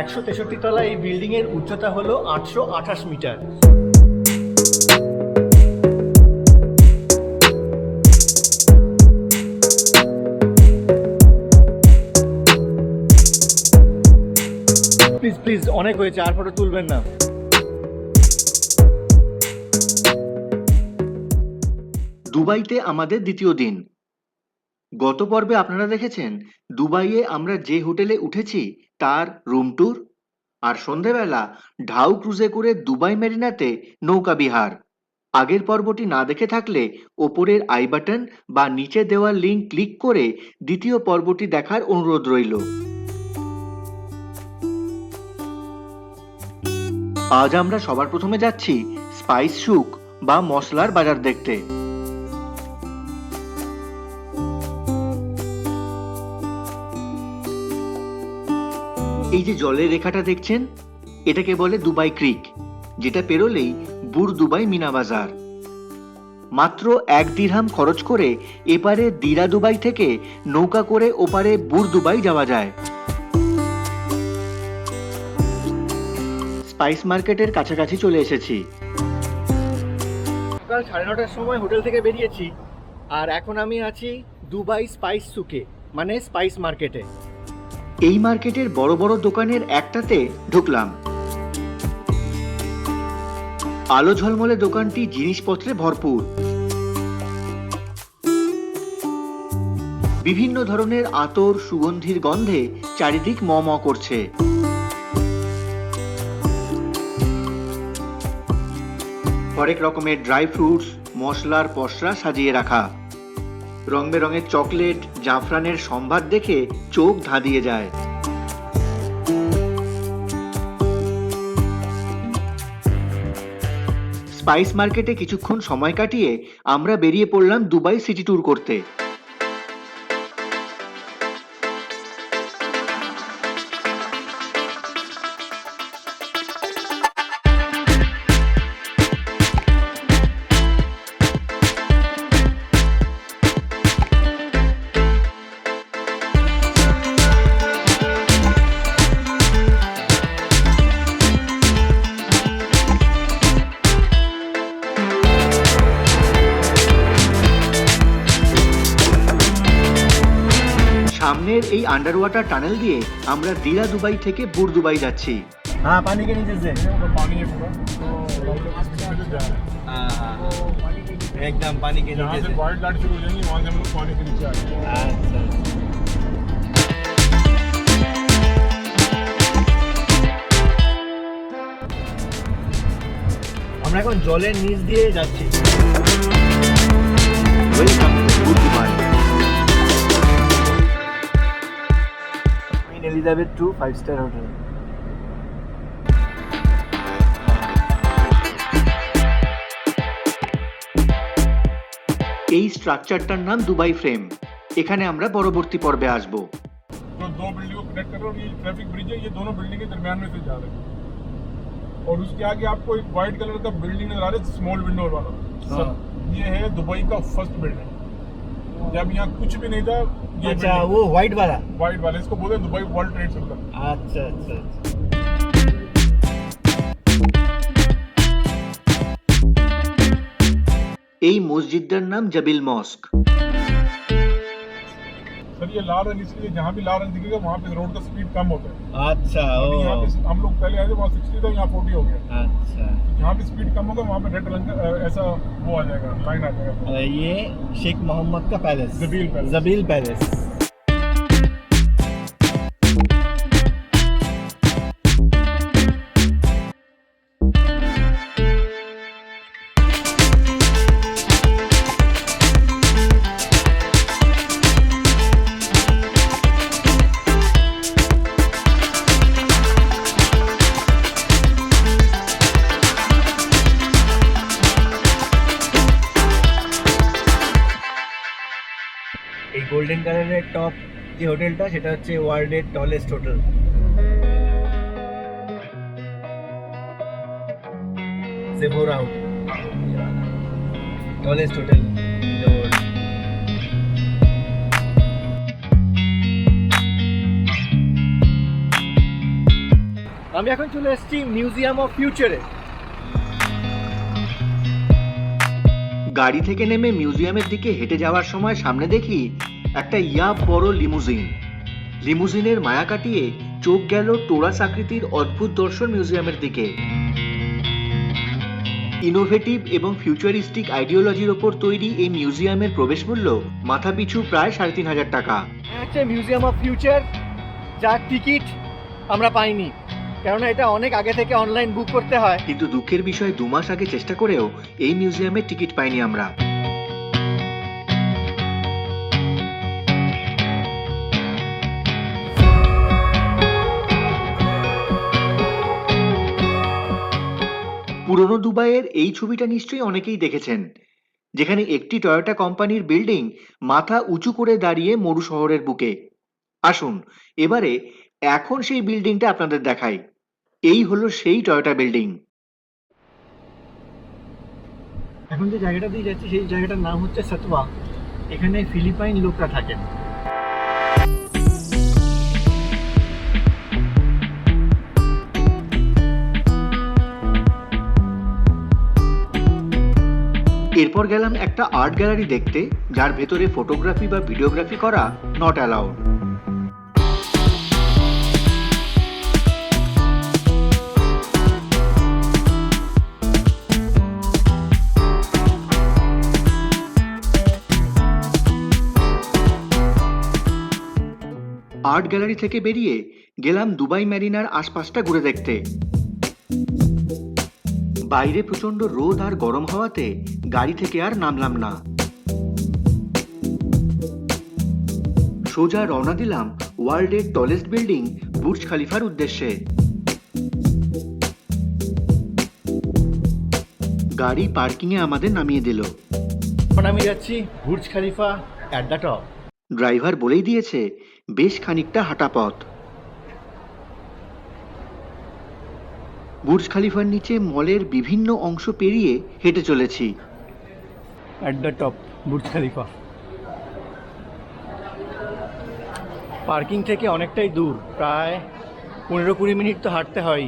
163 তলা এই বিল্ডিং এর উচ্চতা হলো 828 মিটার। প্লিজ প্লিজ অনেক হয়েছে, আর ফটো তুলবেন না। দুবাইতে আমাদের দ্বিতীয় দিন। গত পর্বে আপনারা দেখেছেন দুবাইয়ে আমরা যে হোটেলে উঠেছি তার রুম ট্যুর, আর সন্ধেবেলা ঢাউ ক্রুজে করে দুবাই মেরিনাতে নৌকা বিহার। আগের পর্বটি না দেখে থাকলে ওপরের আই বাটন বা নিচে দেওয়া লিঙ্ক ক্লিক করে দ্বিতীয় পর্বটি দেখার অনুরোধ রইল। আজ আমরা সবার প্রথমে যাচ্ছি স্পাইস শুক বা মশলার বাজার দেখতে। এই যে জলের রেখাটা দেখছেন, এটাকে বলে দুবাই ক্রিক, যেটা পেরোলেই বুর দুবাই মিনা বাজার। মাত্র 1 দিরহাম খরচ করে এপারে দিরা দুবাই থেকে নৌকা করে ওপারে বুর দুবাই যাওয়া যায়। স্পাইস মার্কেটের কাছাকাছি চলে এসেছি। সকাল 9:30টার সময় হোটেল থেকে বেরিয়েছি, আর এখন আমি আছি দুবাই স্পাইস সুকে, মানে স্পাইস মার্কেটে। এই মার্কেটের বড় বড় দোকানের একটাতে ঢুকলাম। আলো ঝলমলে দোকানটি জিনিসপত্রে ভরপুর। বিভিন্ন ধরনের আতর সুগন্ধির গন্ধে চারিদিক ম ম করছে। হরেক রকমের ড্রাই ফ্রুটস, মশলার পসরা সাজিয়ে রাখা। রং বেরঙের চকলেট, জাফরানের সম্ভার দেখে চোখ ধাঁধিয়ে যায়। স্পাইস মার্কেটে কিছুক্ষণ সময় কাটিয়ে আমরা বেরিয়ে পড়লাম দুবাই সিটি ট্যুর করতে। সামনের এই আন্ডার ওয়াটার টানেল দিয়ে আমরা দিরা দুবাই থেকে বুর দুবাই যাচ্ছি। হ্যাঁ, পানি के नीचे से एकदम पानी के नीचे से वाइट लाइट शुरू हो जाएंगी, वहां से हम लोग पानी के नीचे आ जाएंगे। अच्छा। আমরা এখন জলের নিচ দিয়ে যাচ্ছি। Welcome to Bur Dubai. Queen Elizabeth 2 5-star hotel. এই স্ট্রাকচারটার নাম দুবাই ফ্রেম। এখানে আমরা পরবর্তী পর্বে আসব। जो दो बिल्डिंग को कनेक्ट कर रहा है और ये ट्रैफिक ब्रिज है, ये दोनों बिल्डिंग के दरमियान में से जा रहे हैं। और उसके आगे आपको एक व्हाइट कलर का बिल्डिंग नजर आ रहा है, स्मॉल विंडो वाला। ये है दुबई का फर्स्ट बिल्डिंग। जब यहाँ कुछ भी नहीं था, ये अच्छा, वो व्हाइट वाला। व्हाइट वाला, इसको बोलते हैं दुबई वर्ल्ड ट्रेड सेंटर। अच्छा अच्छा। এই মসজিদটার নাম জাবিল মস্ক। सर ये लाल रंग इसलिए, जहाँ भी लाल रंग दिखेगा वहाँ पे रोड का स्पीड कम होता है। अच्छा, अभी यहाँ पे हम लोग पहले आए थे, वहाँ 60 था, यहाँ 40 हो गया। अच्छा। जहाँ भी स्पीड कम होगा वहाँ पे रेड रंग ऐसा वो आ जाएगा, लाइन आ जाएगा। ये शेख मोहम्मद का palace, Zabeel palace. Zabeel palace. এই গোল্ডেন কালারের টপ যে হোটেলটা, সেটা হচ্ছে ওয়ার্ল্ডের tallest hotel. Sephora hotel, tallest hotel. আমি এখন চলে এসেছি মিউজিয়াম অফ ফিউচারে। গাড়ি থেকে নেমে মিউজিয়ামের দিকে হেঁটে যাওয়ার সময় সামনে দেখি একটা বড় লিমুজিন। লিমুজিনের মায়া কাটিয়ে চোখ গেল টোরাস আকৃতির অদ্ভুত দর্শন মিউজিয়ামের দিকে। ইনোভেটিভ এবং ফিউচারিস্টিক আইডিওলজির ওপর তৈরি এই মিউজিয়ামের প্রবেশ মূল্য মাথাপিছু প্রায় ৩৫০০ টাকা। হচ্ছে মিউজিয়াম অফ ফিউচার, যার টিকিট আমরা পাইনি, কেননা এটা অনেক আগে থেকে অনলাইন বুক করতে হয়। কিন্তু দুঃখের বিষয় ২ মাস আগে চেষ্টা করেও এই মিউজিয়ামের টিকিট পাইনি আমরা। পুরনো দুবাইয়ের এই ছবিটা নিশ্চয়ই অনেকেই দেখেছেন, যেখানে একটি টয়োটা কোম্পানির বিল্ডিং মাথা উঁচু করে দাঁড়িয়ে মরু শহরের বুকে। আসুন এবারে এখন সেই বিল্ডিংটা আপনাদের দেখাই। এই হলো সেই টয়োটা বিল্ডিং। এখন যে জায়গাটা দিয়ে যাচ্ছি সেই জায়গাটার নাম হচ্ছে সাতওয়া। এখানে ফিলিপাইন লোকরা থাকেন। এরপর গেলাম একটা আর্ট গ্যালারি দেখতে, যার ভেতরে ফটোগ্রাফি বা ভিডিওগ্রাফি করা নট অ্যালাউড। আর্ট গ্যালারি থেকে বেরিয়ে গেলাম দুবাই মেরিনার আশপাশটা ঘুরে দেখতে। বাইরে প্রচন্ড রোদ আর গরম হওয়াতে গাড়ি থেকে আর নামলাম না। সোজা রওনা দিলাম ওয়ার্ল্ডের টলেস্ট বিল্ডিং বুর্জ খলিফার উদ্দেশ্যে। গাড়ি পার্কিংয়ে আমাদের নামিয়ে দিল। এখন আমি যাচ্ছি Burj Khalifa at the top. Driver বলেই দিয়েছে বেশ খানিকটা হাঁটা পথ। বুর্জ খলিফার নিচে মলের বিভিন্ন অংশ পেরিয়ে হেঁটে চলেছি। At the top Burj Khalifa. Parking থেকে অনেকটাই দূর, প্রায় ১৫-২০ মিনিট তো হাঁটতে হয়।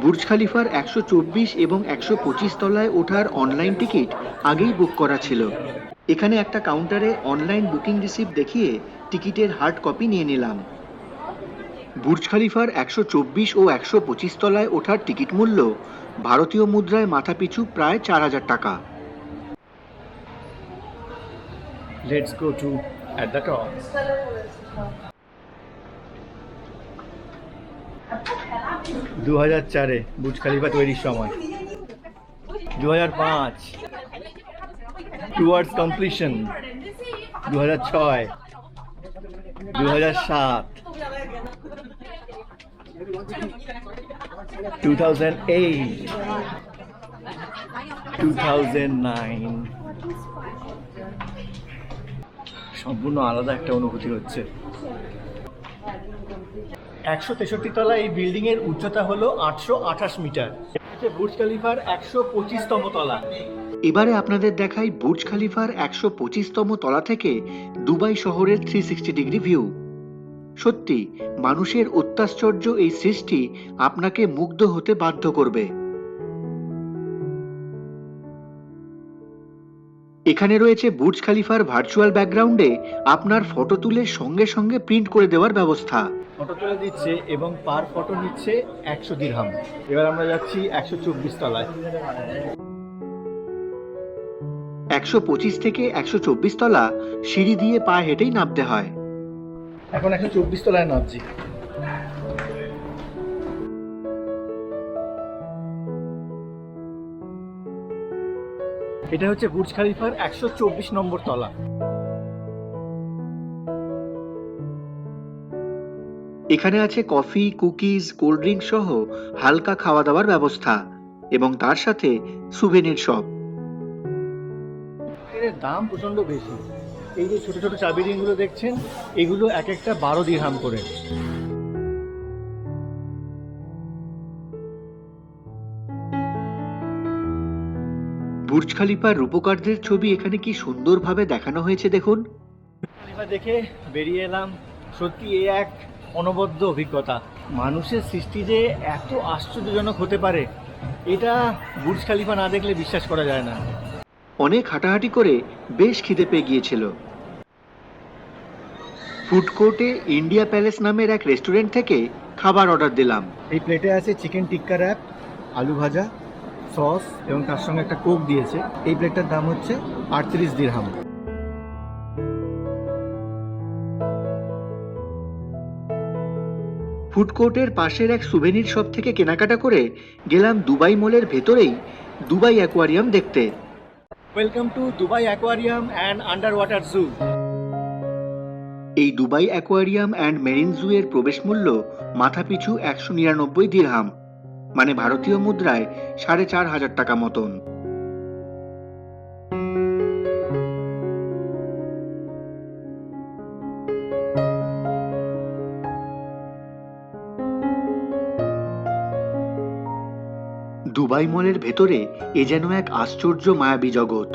বুর্জ খলিফার ১২৪ এবং ১২৫ তলায় ওঠার অনলাইন টিকিট আগেই বুক করা ছিল। এখানে একটা কাউন্টারে অনলাইন বুকিং রিসিপ্ট দেখিয়ে টিকিটের হার্ড কপি নিয়ে নিলাম। বুর্জ খলিফার ১২৪ ও ১২৫ তলায় ওঠার টিকিট মূল্য ভারতীয় মুদ্রায় মাথাপিছু প্রায় ৪০০০ টাকা। Let's go to at the top. $২০০৪ Burj Khalifa তৈরির সময়, ২০০৫ টুয়ার্ডস কমপ্লিশন, ২০০৬, ২০০৭, 2008, 2009। সম্পূর্ণ আলাদা একটা অনুভূতি হচ্ছে। ১৬৩ তলা এই বিল্ডিং এর উচ্চতা হলো ৮২৮ মিটার। বুর্জ খলিফার ১২৫তম তলা। এবারে আপনাদের দেখাই বুর্জ খলিফার ১২৫তম তলা থেকে দুবাই শহরের 360 ডিগ্রি ভিউ। সত্যি মানুষের অত্যাশ্চর্য এই সৃষ্টি আপনাকে মুগ্ধ হতে বাধ্য করবে। এখানে রয়েছে বুর্জ খলিফার ভার্চুয়াল ব্যাকগ্রাউন্ডে আপনার ফটো তুলে সঙ্গে সঙ্গে প্রিন্ট করে দেওয়ার ব্যবস্থা। ফটো তুলে দিচ্ছে এবং পার ফটো নিচ্ছে ১০০ দিরহাম। এবার আমরা যাচ্ছি ১২৪ তলায়। ১২৫ থেকে ১২৪ তলা সিঁড়ি দিয়ে পা হেঁটেই নামতে হয়। এখন ১২৪ তলায় নামছি। এটা হচ্ছে বুর্জ খলিফার ১২৪ নম্বর তলা। এখানে আছে কফি, কুকিজ, কোল্ড ড্রিঙ্ক সহ হালকা খাওয়া দাওয়ার ব্যবস্থা এবং তার সাথে সুভেনির শপ। এর দাম প্রচন্ড বেশি। এই যে ছোট ছোট চাবি রিংগুলো দেখছেন, এগুলো এক একটা ১২ দিরহাম করে। বুর্জ খলিফার রূপকারদের ছবি এখানে কি সুন্দরভাবে দেখানো হয়েছে দেখুন। খলিফা দেখে বেরিয়ে এলাম। সত্যি এ এক অনবদ্য অভিজ্ঞতা। মানুষের সৃষ্টি যে এত আশ্চর্যজনক হতে পারে, এটা বুর্জ খালিফা না দেখলে বিশ্বাস করা যায় না। অনেক হাঁটাহাঁটি করে বেশ খিদে পেয়ে গিয়েছিল। ফুড কোর্টে ইন্ডিয়া প্যালেস নামের এক রেস্টুরেন্ট থেকে খাবার অর্ডার দিলাম। এই প্লেটে আছে চিকেন টিক্কা র্যাপ, আলু ভাজা, সস এবং তার সঙ্গে একটা কোক দিয়েছে। এই প্লেটটার দাম হচ্ছে 38 দিরহাম। ফুড কোর্টের পাশের এক সুভেনির শপ থেকে কেনাকাটা করে গেলাম দুবাই মলের ভেতরেই দুবাই অ্যাকোয়ারিয়াম দেখতে। Welcome to Dubai aquarium and underwater zoo. এই Dubai aquarium and marine zoo এর প্রবেশ মূল্য মাথাপিছু 199 দিরহাম, মানে ভারতীয় মুদ্রায় 4500 টাকা মতন। দুবাই মলের ভেতরে এ যেন এক আশ্চর্য মায়াবী জগৎ।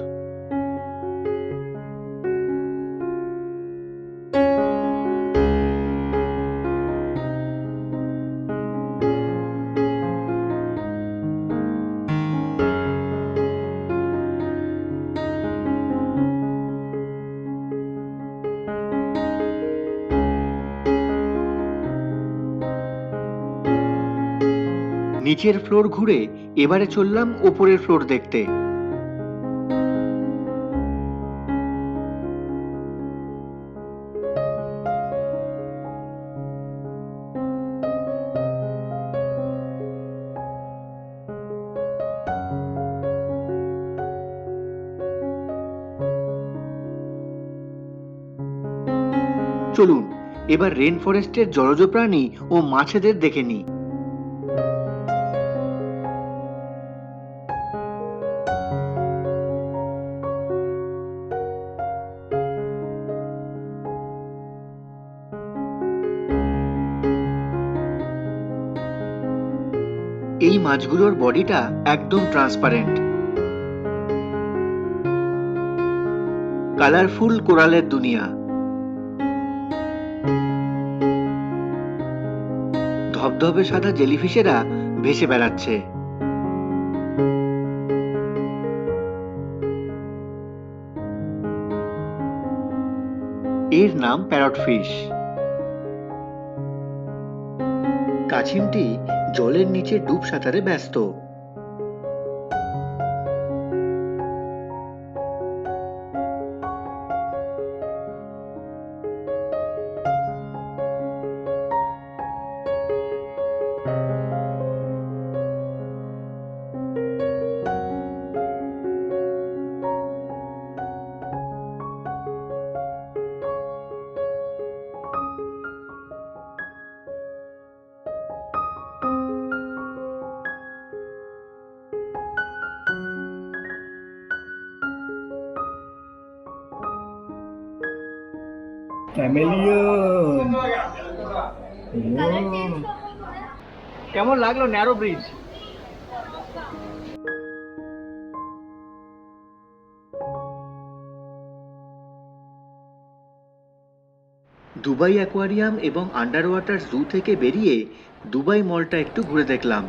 নিচের ফ্লোর ঘুরে এবারে চললাম ওপরের ফ্লোর দেখতে। চলুন এবার রেন ফরেস্টের জলজ প্রাণী ও মাছেদের দেখে নিই। এই মাছগুলোর বডিটা একদম ট্রান্সপারেন্ট। কালারফুল কোরালের দুনিয়া। ধবধবে সাদা জেলিফিশেরা ভেসে বেড়াচ্ছে। এর নাম প্যারট ফিশ। কাছিমটি জলের নিচে ডুব সাঁতারে ব্যস্ত। ক্যামেলিয়ন। কেমন লাগলো ন্যারো ব্রিজ? দুবাই অ্যাকোয়ারিয়াম এবং আন্ডার ওয়াটার জু থেকে বেরিয়ে দুবাই মলটা একটু ঘুরে দেখলাম।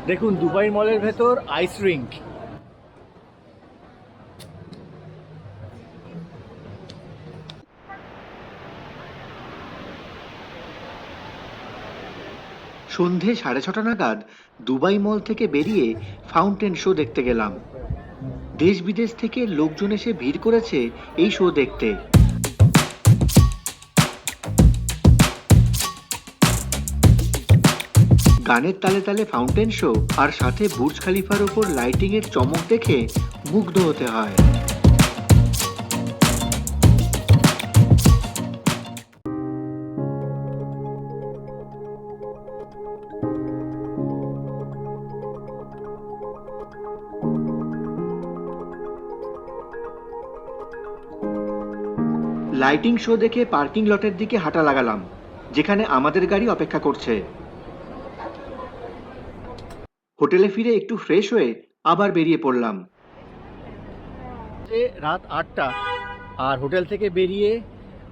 দেখুন দুবাই মলের ভেতর আইস রিঙ্ক। সন্ধে 6:30 নাগাদ দুবাই মল থেকে বেরিয়ে ফাউন্টেন শো দেখতে গেলাম। দেশ বিদেশ থেকে লোকজন এসে ভিড় করেছে এই শো দেখতে। গানের তালে তালে ফাউন্টেন শো আর সাথে বুর্জ খালিফার উপর লাইটিং এর চমক দেখে মুগ্ধ হতে হয়। লাইটিং শো দেখে পার্কিং লটের দিকে হাঁটা লাগালাম, যেখানে আমাদের গাড়ি অপেক্ষা করছে। হোটেলে ফিরে একটু ফ্রেশ হয়ে আবার বেরিয়ে পড়লাম। রাত 8টা, আর হোটেল থেকে বেরিয়ে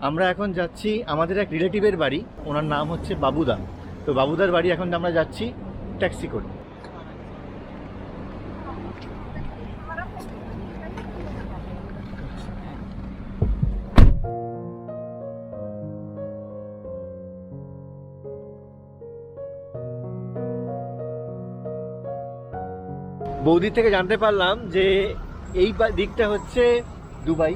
আমরা এখন যাচ্ছি আমাদের এক রিলেটিভের বাড়ি। ওনার নাম হচ্ছে বাবুদা। তো বাবুদার বাড়ি এখন আমরা যাচ্ছি ট্যাক্সি করে। বৌদি থেকে জানতে পারলাম যে এই দিকটা হচ্ছে দুবাই,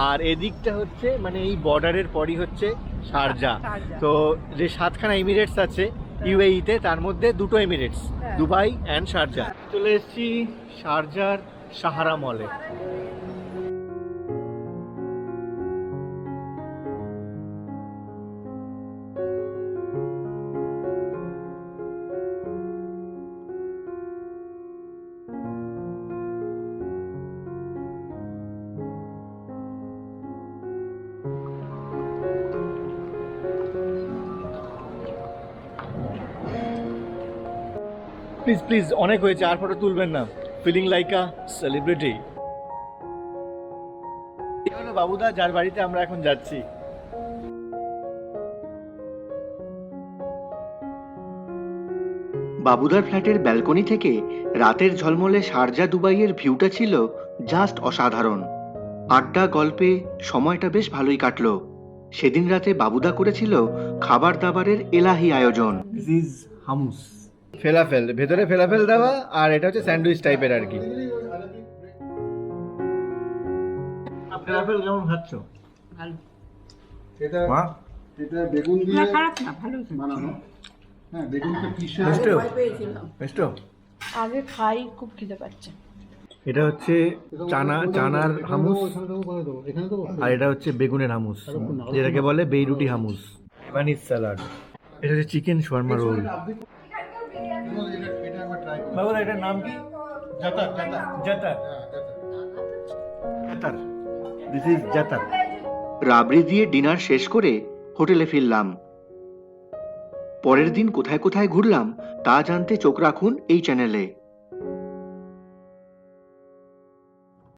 আর এদিকটা হচ্ছে মানে এই বর্ডারের পরই হচ্ছে শারজা। তো যে 7খানা এমিরেটস আছে ইউএইতে, তার মধ্যে 2টো এমিরেটস, দুবাই অ্যান্ড শারজা। চলে এসেছি শারজার সাহারা মলে। প্লিজ প্লিজ, অনেক হয়েছে, আর ফটো তুলবেন না। Feeling like a celebrity. এই হলো বাবুদা, যার বাড়িতে আমরা এখন যাচ্ছি। বাবুদার ফ্ল্যাটের ব্যালকনি থেকে রাতের ঝলমলে শারজা দুবাইয়ের ভিউটা ছিল জাস্ট অসাধারণ। আড্ডা গল্পে সময়টা বেশ ভালোই কাটলো। সেদিন রাতে বাবুদা করেছিল খাবার দাবারের এলাহি আয়োজন। দিস ইজ হামুস, ফেলাফেল, ভেতরে ফেলাফেল দেওয়া, আর এটা হচ্ছে স্যান্ডউইচ টাইপের আর কি। ফেলাফেল কেমন খাচ্ছ? ভালো। এটা বাহ, এটা বেগুন না, দিয়ে খারাপ না, ভালো। বানানো। হ্যাঁ, বেগুনকে পিষে বেস্ট ভয় পেয়েছিলাম। বেস্ট। আগে খাই, খুব খিদে পাচ্ছে। এটা হচ্ছে চানার হামুস, এখানে দেবো। আর এটা হচ্ছে বেগুনের হামুস, যেটাকে বলে বেইরুটি হামুস। Lebanese salad. এটা হচ্ছে চিকেন শর্মা রোল। এটা একবার ট্রাই করো। বাবুদা, এটার নাম কি? জাতার জাতার জাতার। হ্যাঁ, জাতার। জাতার, দিস ইজ জাতার। রাবড়ি দিয়ে ডিনার শেষ করে হোটেলে ফিরলাম। পরের দিন কোথায় কোথায় ঘুরলাম তা জানতে চোখ রাখুন এই চ্যানেলে।